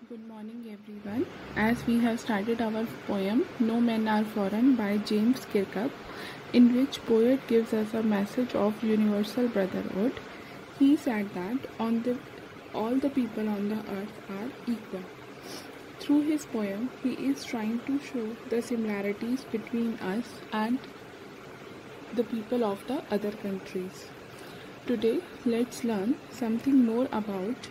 Good morning, everyone. As we have started our poem No Men Are Foreign by James Kirkup, in which poet gives us a message of universal brotherhood. He said that all the people on the earth are equal. Through his poem, he is trying to show the similarities between us and the people of the other countries. Today, let's learn something more about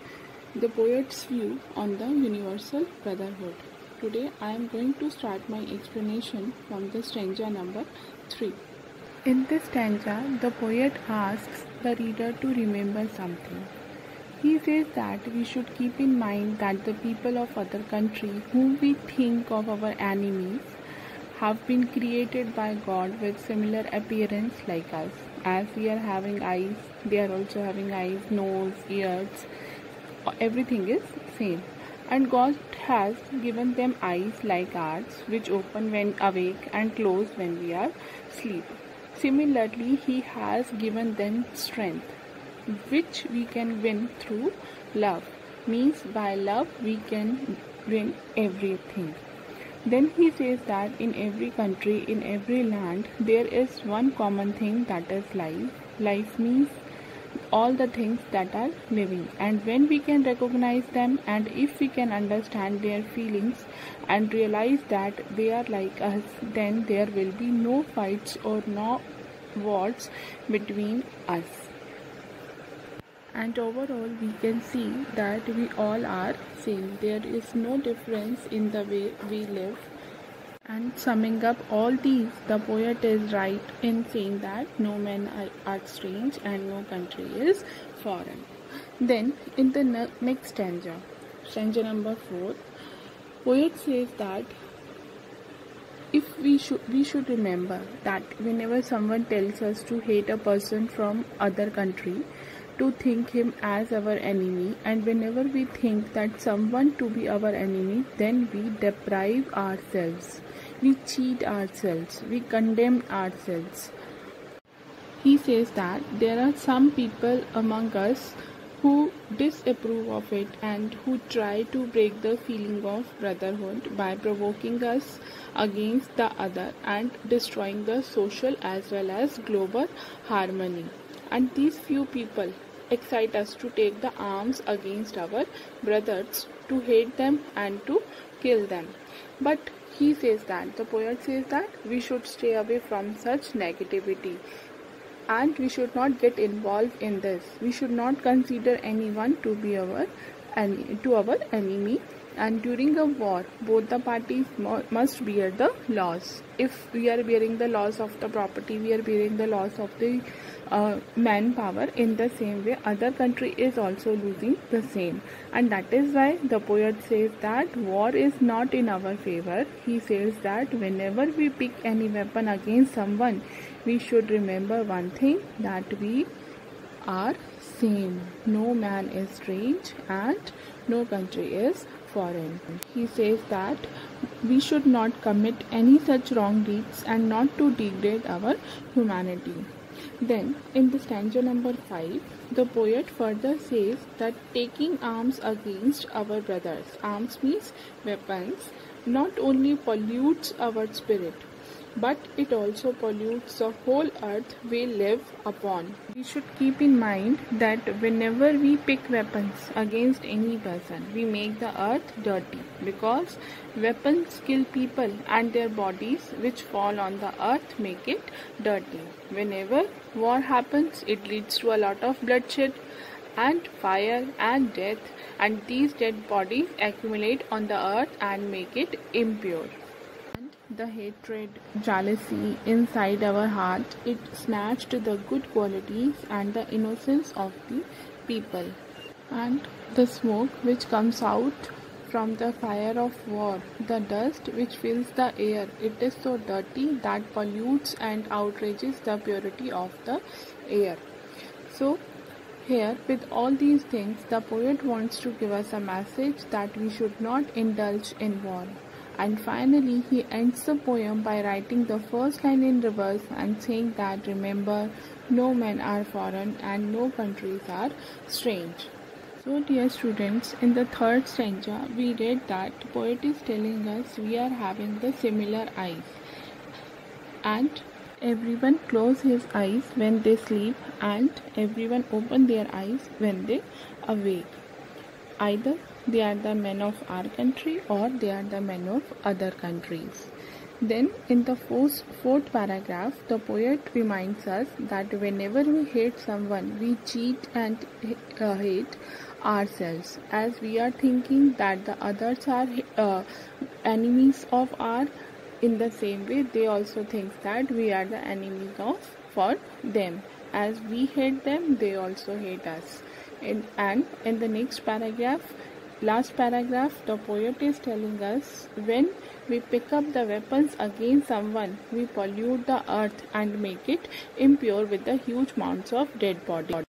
the poet's view on the universal brotherhood. Today, I am going to start my explanation from the stanza number 3. In this stanza, the poet asks the reader to remember something. He says that we should keep in mind that the people of other countries whom we think of our enemies have been created by God with similar appearance like us. As we are having eyes, they are also having eyes, nose, ears. Everything is same. And God has given them eyes like ours, which open when awake and close when we are asleep. Similarly, He has given them strength, which we can win through love. Means by love we can win everything. Then he says that in every country, in every land, there is one common thing, that is life. Life means all the things that are living, and when we can recognize them and if we can understand their feelings and realize that they are like us, then there will be no fights or no wars between us. And overall we can see that we all are same. There is no difference in the way we live. And summing up all these, the poet is right in saying that no men are strange and no country is foreign. Then in the next stanza number 4, poet says that we should remember that whenever someone tells us to hate a person from other country, to think him as our enemy, and whenever we think that someone to be our enemy, then we deprive ourselves, we cheat ourselves, we condemn ourselves. He says that there are some people among us who disapprove of it and who try to break the feeling of brotherhood by provoking us against the other and destroying the social as well as global harmony. And these few people excite us to take the arms against our brothers, to hate them and to kill them. But he says that, the poet says that we should stay away from such negativity and we should not get involved in this. We should not consider anyone to be our enemy, and during a war both the parties must bear the loss. If we are bearing the loss of the property, we are bearing the loss of the manpower. In the same way, other country is also losing the same, and that is why the poet says that war is not in our favor. He says that whenever we pick any weapon against someone, we should remember one thing, that we are same. No man is strange and no country is foreign. He says that we should not commit any such wrong deeds and not to degrade our humanity. Then in the stanza number 5, the poet further says that taking arms against our brothers, arms means weapons, not only pollutes our spirit, but it also pollutes the whole earth we live upon. We should keep in mind that whenever we pick weapons against any person, we make the earth dirty, because weapons kill people and their bodies which fall on the earth make it dirty. Whenever war happens, it leads to a lot of bloodshed and fire and death, and these dead bodies accumulate on the earth and make it impure. The hatred, jealousy inside our heart, it snatched the good qualities and the innocence of the people. And the smoke which comes out from the fire of war, the dust which fills the air, it is so dirty that pollutes and outrages the purity of the air. So here, with all these things, the poet wants to give us a message that we should not indulge in war. And finally, he ends the poem by writing the first line in reverse and saying that, remember, no men are foreign and no countries are strange. So dear students, in the third stanza we read that the poet is telling us we are having the similar eyes, and everyone close his eyes when they sleep and everyone open their eyes when they awake. Either they are the men of our country or they are the men of other countries. Then in the fourth paragraph, the poet reminds us that whenever we hate someone, we cheat and hate ourselves, as we are thinking that the others are enemies of our. In the same way, they also think that we are the enemies of for them. As we hate them, they also hate us. And in the next paragraph, last paragraph, the poet is telling us when we pick up the weapons against someone, we pollute the earth and make it impure with the huge amounts of dead bodies.